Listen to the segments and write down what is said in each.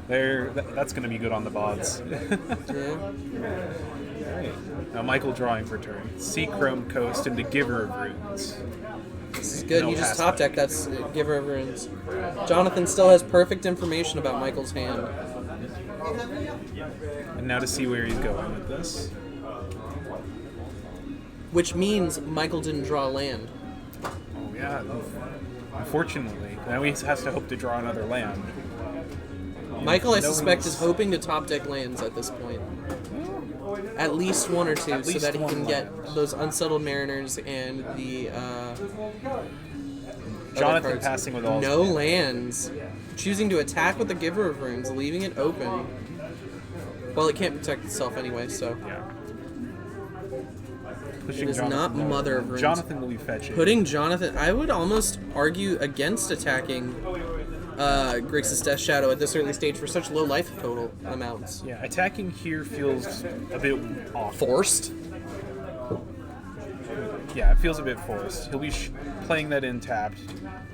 That's going to be good on the bods. Right. Now Michael drawing for turn. Seachrome Coast into Giver of Runes. This is good. No You just pass top deck. That's Giver of Runes. Jonathan still has perfect information about Michael's hand. And now to see where he's going with this. Which means Michael didn't draw a land. Oh yeah, unfortunately. Now he has to hope to draw another land. Michael, I suspect, is hoping to top deck lands at this point. At least one or two, so that he can get those Unsettled Mariners and the Jonathan passing with all no lands. Choosing to attack with the Giver of Runes, leaving it open. Well, it can't protect itself anyway, so. Yeah. It is not Mother of Runes. Jonathan will be fetching. Putting Jonathan, I would almost argue against attacking Grixis Death Shadow at this early stage for such low life total amounts. Yeah, attacking here feels a bit off. Forced? Yeah, it feels a bit forced. He'll be playing that in tapped.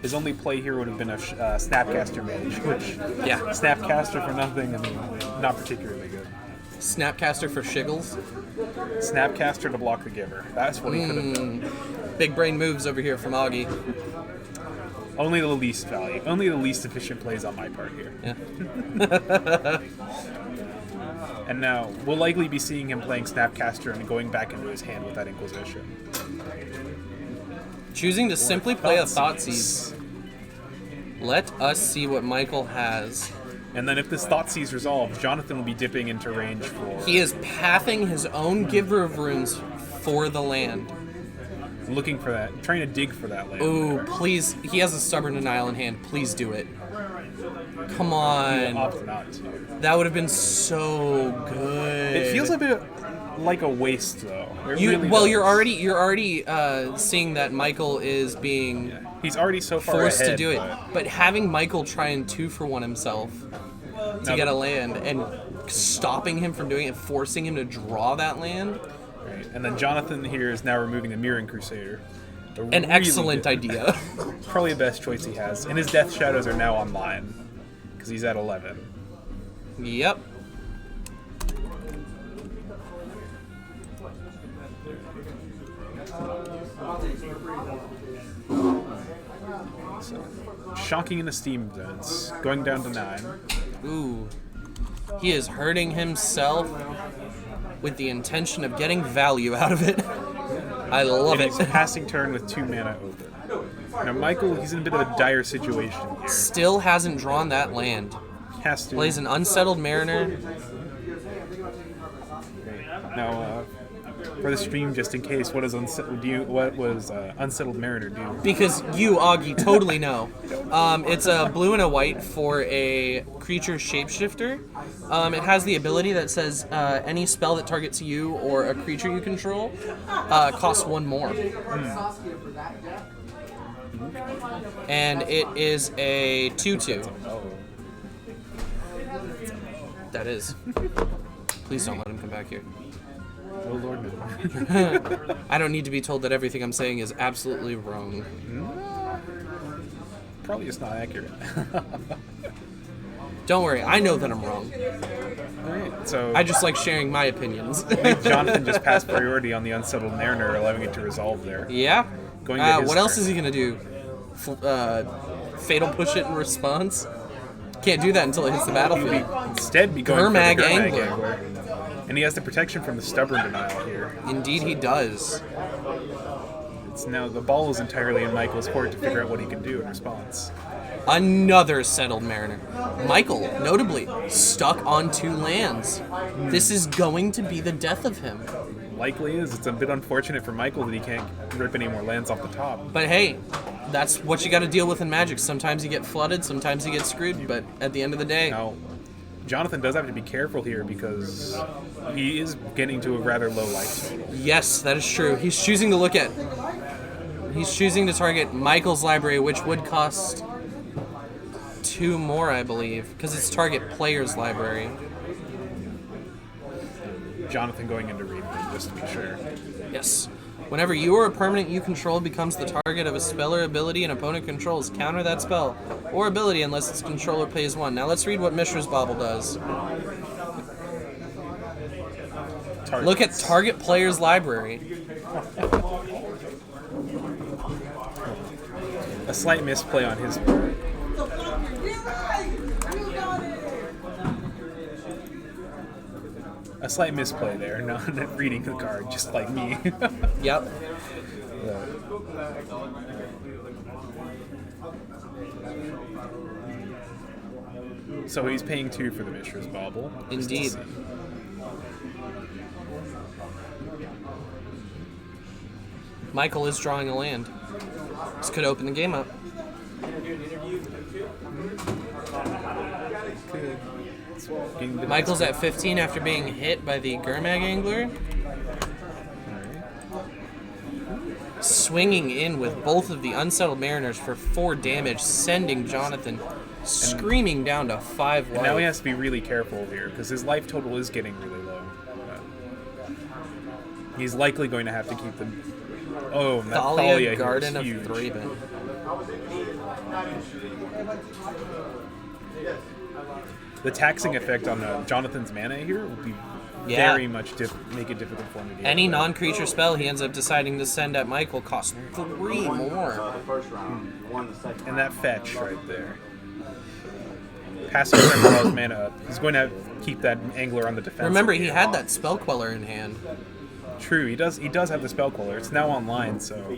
His only play here would have been a Snapcaster Mage, which, yeah, Snapcaster for nothing and not particularly good. Snapcaster for shiggles? Snapcaster to block the Giver. That's what he could have done. Big brain moves over here from Augie. Only the least value. Only the least efficient plays on my part here. Yeah. And now, we'll likely be seeing him playing Snapcaster and going back into his hand with that Inquisition. Choosing to simply play a Thoughtseize. Let us see what Michael has. And then if this Thoughtseize resolves, Jonathan will be dipping into range for... He is pathing his own Giver of Runes for the land. Looking for that, trying to dig for that land. Ooh, please. He has a Stubborn Denial in hand. Please do it. Come on. He will opt not to. That would have been so good. It feels a bit like a waste, though. You're already seeing that Michael is being he's already so far forced ahead, to do it. But having Michael try and 2-for-1 himself to get a land and stopping him from doing it, forcing him to draw that land. Right. And then Jonathan here is now removing the Mirroring Crusader. An excellent idea. Probably the best choice he has. And his Death Shadows are now online because he's at 11. Yep. So, shocking into Steam Zones, going down to 9. Ooh. He is hurting himself with the intention of getting value out of it. I love it. He's passing turn with 2 mana open. Now Michael, he's in a bit of a dire situation here. Still hasn't drawn that land. Has to. Plays an Unsettled Mariner. Now, for the stream, just in case, what was Unsettled Mariner do? Because you, Augie, totally know. It's a blue and a white for a creature shapeshifter. It has the ability that says any spell that targets you or a creature you control costs 1 more. And it is a 2/2. That is. Please don't let him come back here. Oh Lord, no. I don't need to be told that everything I'm saying is absolutely wrong. Probably just not accurate. Don't worry, I know that I'm wrong. Alright, so I just like sharing my opinions. Jonathan just passed priority on the Unsettled Mariner, allowing it to resolve there. Yeah? Going to his what else turn. is he going to do? Fatal push it in response? Can't do that until it hits the battlefield. Instead, be going Gurmag for the Gurmag Angler. Angler. And he has the protection from the Stubborn Denial here. Indeed he does. It's now the ball is entirely in Michael's court to figure out what he can do in response. Another Settled Mariner. Michael, notably, stuck on 2 lands. This is going to be the death of him. Likely is. It's a bit unfortunate for Michael that he can't rip any more lands off the top. But hey, that's what you got to deal with in Magic. Sometimes you get flooded, sometimes you get screwed, but at the end of the day... Now, Jonathan does have to be careful here because he is getting to a rather low life total. Yes, that is true. He's choosing to target Michael's library, which would cost 2 more, I believe, because it's target player's library. Jonathan going into read just to be sure. Yes. Whenever you or a permanent you control becomes the target of a spell or ability an opponent controls, counter that spell or ability unless its controller pays 1. Now let's read what Mishra's Bauble does. Look at target player's library. A slight misplay on his part. A slight misplay there, not reading the card, just like me. Yep. So he's paying 2 for the Mishra's Bauble. Indeed. Michael is drawing a land. This could open the game up. Michael's at 15 after being hit by the Gurmag Angler. Swinging in with both of the Unsettled Mariners for 4 damage, sending Jonathan screaming down to 5 life. Now he has to be really careful here, because his life total is getting really low. He's likely going to have to keep them. Oh, that Thalia Garden of huge. Thraben. The taxing effect on Jonathan's mana here will be very much make it difficult for him to deal Any with. non-creature spell he ends up deciding to send at Michael costs 3 more. And that fetch right there. Passing his mana up. He's going to keep that angler on the defense. Remember, he had that Spell Queller in hand. True, he does have the Spell Queller. It's now online, so.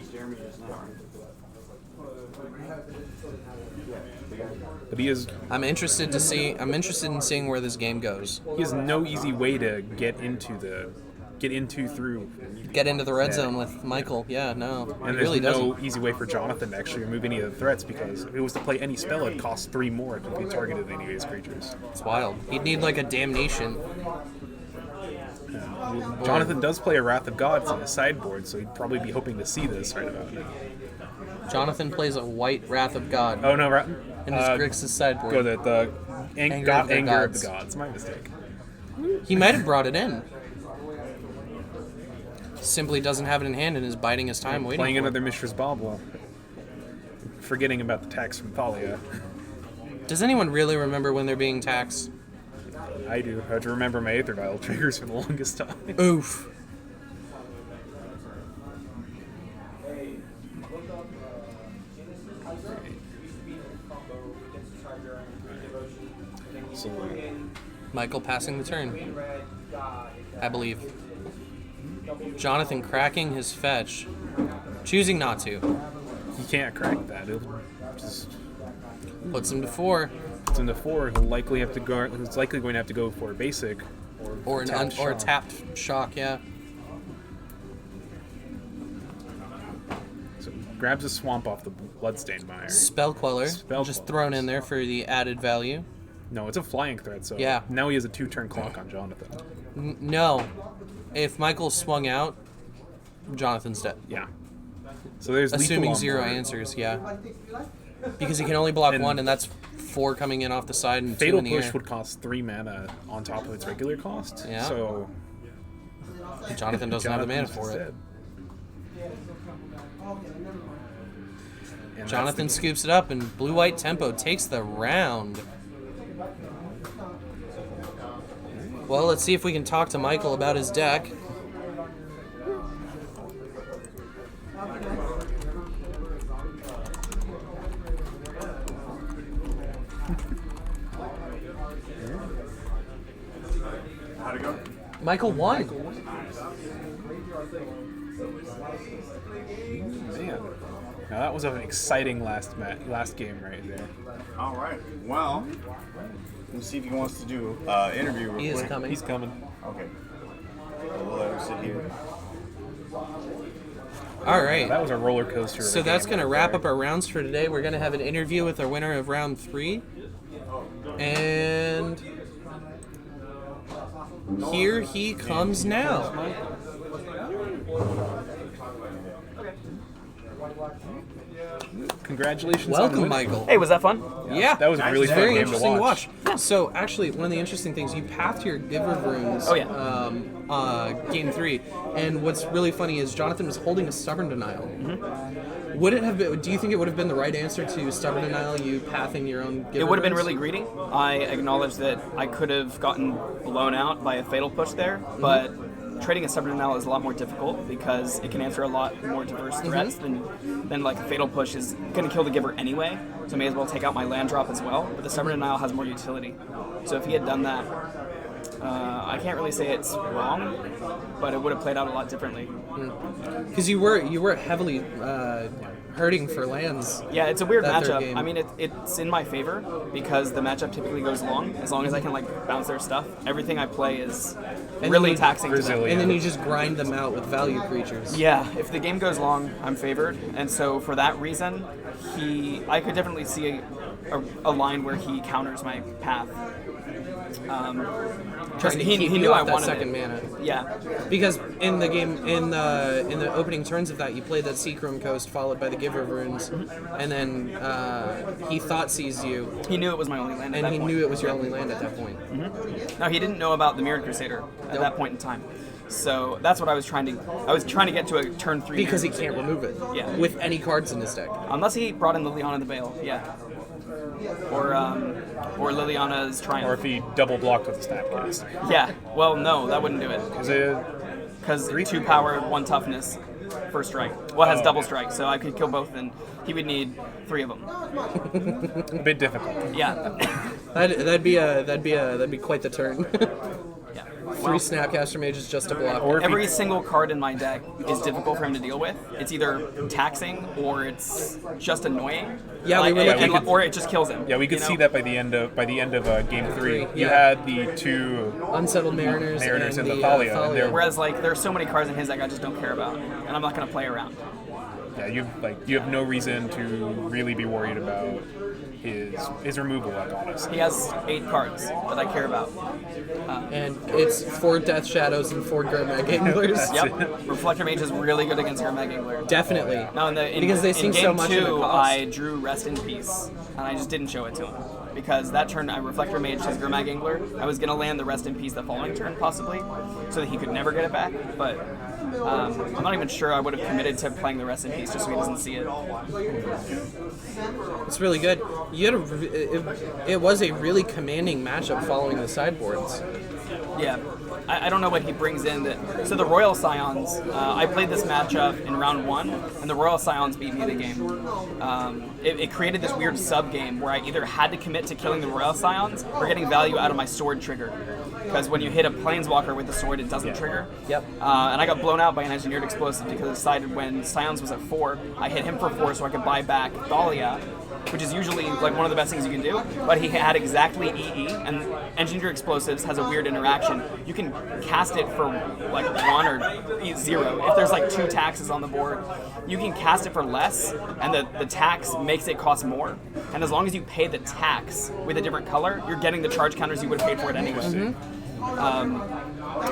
But he is. I'm interested in seeing where this game goes. He has no easy way to get into the red zone with Michael. Yeah, no, and he really there's no doesn't. easy way for Jonathan to actually remove any of the threats, because if it was to play any spell, it costs 3 more to be targeted any of his creatures. It's wild. He'd need like a damnation. Jonathan does play a Wrath of Gods in his sideboard, so he'd probably be hoping to see this right about now. Jonathan plays a white Wrath of God. Oh no, in his Grixis sideboard. Go the Anger of the Gods. My mistake. He might have brought it in. Simply doesn't have it in hand and is biding his time waiting Playing for another Mishra's Bauble. Forgetting about the tax from Thalia. Does anyone really remember when they're being taxed? I do. I have to remember my Aether Vial triggers for the longest time. Oof. So, Michael passing the turn, I believe. Jonathan cracking his fetch, choosing not to. he can't crack that. It'll just Puts him to 4. puts him to 4. He'll likely have to go. He's likely going to have to go for a basic Or a tapped shock, yeah. So grabs a swamp off the Bloodstained Mire. Spell Queller, Spell just Queller. thrown in there for the added value. No, it's a flying threat, so Yeah. now he has a 2-turn clock on Jonathan. No. If Michael swung out, Jonathan's dead. Yeah. So there's Assuming lethal on 0 board. answers, yeah. Because he can only block And 1, and that's 4 coming in off the side and 2 Fatal in the Push air. would cost 3 mana on top of its regular cost. Yeah. So Jonathan doesn't have the mana Jonathan's for just it. dead. And Jonathan that's scoops it up, and blue-white tempo takes the round. Well, let's see if we can talk to Michael about his deck. How'd it go? Michael won. Man. Now that was an exciting last game right there. All right. Well, let's see if he wants to do interview real He is quick. coming. He's coming. Okay. We'll let him sit here. All right. That was a roller coaster. of So a that's game going to right wrap there. up our rounds for today. We're going to have an interview with our winner of round 3. And here he comes now. Congratulations on Welcome, winning. Michael. Hey, was that fun? Yeah, That was a really fun very game to interesting watch. So actually, one of the interesting things, you pathed your Giver of Runes. Oh, yeah. Game 3, and what's really funny is Jonathan was holding a Stubborn Denial. Mm-hmm. Would it have been? Do you think it would have been the right answer to Stubborn Denial? You pathing your own Giver? It would have been Runes? really greedy. I acknowledge that I could have gotten blown out by a fatal push there, but trading a Stubborn Denial is a lot more difficult because it can answer a lot more diverse threats than like a fatal push is going to kill the Giver anyway. So I may as well take out my land drop as well. But the Stubborn Denial has more utility. So if he had done that, I can't really say it's wrong, but it would have played out a lot differently. Because you were heavily hurting for lands. Yeah, it's a weird that third matchup. game. I mean, it's in my favor because the matchup typically goes long. As long as I can like bounce their stuff, everything I play is And really then you- taxing to them. Resilient. And then you just grind them out with value creatures. Yeah, if the game goes long, I'm favored, and so for that reason, I could definitely see a line where he counters my path. Trying to he keep knew you I off that wanted second it. mana. Yeah, Because in the game, in the opening turns of that, you played that Seachrome Coast followed by the Giver of Runes, and then he thought seized you, he knew it was my only land. At and that he point. knew it was your only land at that point. No, he didn't know about the Mirrored Crusader at that point in time. So that's what I was trying to get to a turn 3 Because he Mirrored can't Crusader. remove it Yeah. with any cards in his deck. Unless he brought in Liliana the Veil, yeah. Or Liliana's Triumph. Or if he double blocked with a Snapcaster. Yeah, well, no, that wouldn't do it. Is it? Because 2 power, 1 toughness, first strike. Well, it has double strike, so I could kill both, and he would need 3 of them. A bit difficult. Yeah. That'd be quite the turn. Yeah. 3 Snapcaster Mages just to block. Or if Every he, single card in my deck is difficult for him to deal with. It's either taxing or it's just annoying. Yeah, we were looking- or it just kills him. yeah, we could you know? see that by the end of game 3. You Yeah. had the 2 Unsettled Mariners, Mariners and and the the Thalia, and Thalia. they're- Whereas, like, there's so many cards in his deck I just don't care about, and I'm not going to play around. yeah, you have no reason to really be worried about his removal, like, honestly. He has 8 cards that I care about. And it's 4 Death Shadows and 4 Gurmag Anglers. Yep. Reflector Mage is really good against Gurmag Angler. Definitely. No, Because they in sink game so much in the 2, cost. I drew Rest in Peace, and I just didn't show it to him. Because that turn, I Reflector Mage his Gurmag Angler. I was going to land the Rest in Peace the following turn, possibly, so that he could never get it back. But I'm not even sure I would have committed to playing the Rest in Peace just so he doesn't see it. It's really good. You had it was a really commanding matchup following the sideboards. Yeah. I don't know what he brings in. So the Royal Scions, I played this matchup in round 1, and the Royal Scions beat me the game. It created this weird sub-game where I either had to commit to killing the Royal Scions or getting value out of my sword trigger. Because when you hit a Planeswalker with the sword, it doesn't trigger. Yep. And I got blown out by an Engineered Explosive because I decided when Scions was at 4, I hit him for 4 so I could buy back Thalia, which is usually like one of the best things you can do. But he had exactly EE, and Engineered Explosives has a weird interaction. You can cast it for like 1 or 0. If there's like 2 taxes on the board, you can cast it for less, and the tax makes it cost more. And as long as you pay the tax with a different color, you're getting the charge counters you would have paid for it anyway.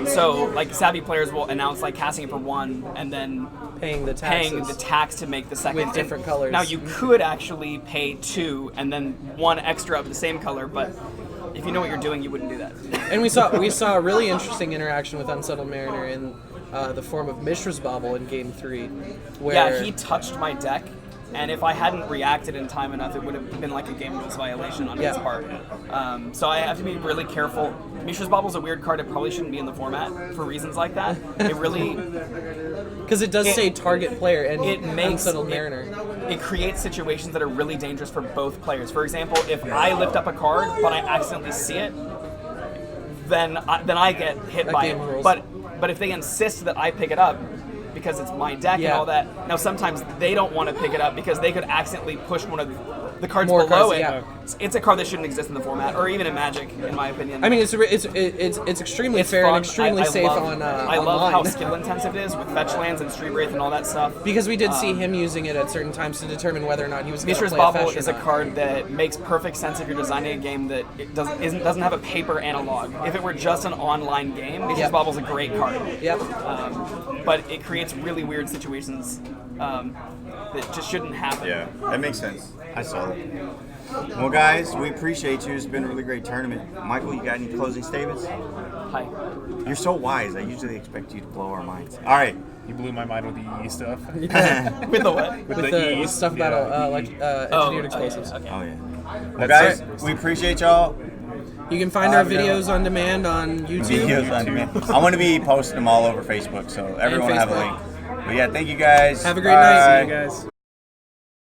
So, like, savvy players will announce, like, casting it for 1 and then Paying the taxes. paying the tax to make the second. With different colors. Now, you could actually pay 2 and then 1 extra of the same color, but if you know what you're doing, you wouldn't do that. And we saw a really interesting interaction with Unsettled Mariner in the form of Mishra's Bauble in Game 3. Where Yeah, he touched my deck, and if I hadn't reacted in time enough, it would have been like a game rules violation on his Yeah. part. So I have to be really careful. Mishra's Bauble is a weird card. It probably shouldn't be in the format for reasons like that. It really... Because it does say target player and it makes Unsettled Mariner. It creates situations that are really dangerous for both players. For example, if I lift up a card but I accidentally see it, then I get hit That by game it. rules. But if they insist that I pick it up because it's my deck and Yeah. all that, now sometimes they don't want to pick it up because they could accidentally push one of the cards More below cards, it. yeah. It's a card that shouldn't exist in the format, or even in Magic, in my opinion. I mean, it's extremely It's fair fun. and extremely safe love, on I love online. how skill intensive it is with fetch lands and Street Wraith and all that stuff. Because we did see him using it at certain times to determine whether or not he was going to Mishra's play a Bauble fetch or is a not. card that makes perfect sense if you're designing a game that it doesn't have a paper analog. If it were just an online game, Mishra's Yep. Bauble is a great card. Yep. But it creates really weird situations. that just shouldn't happen. Yeah, that makes sense. I saw that. Well, guys, we appreciate you. It's been a really great tournament. Michael, you got any closing statements? Hi. You're so wise. I usually expect you to blow our minds. All right. You blew my mind with the EE stuff. With the what? With With the the stuff about engineered explosives. Okay. Oh, yeah. Well, That's guys, it. we appreciate y'all. You can find our videos on demand on YouTube. Videos on demand. I'm going to be posting them all over Facebook, so everyone will have a Facebook. link. But yeah, thank you guys. Have a great night. Bye. See you guys.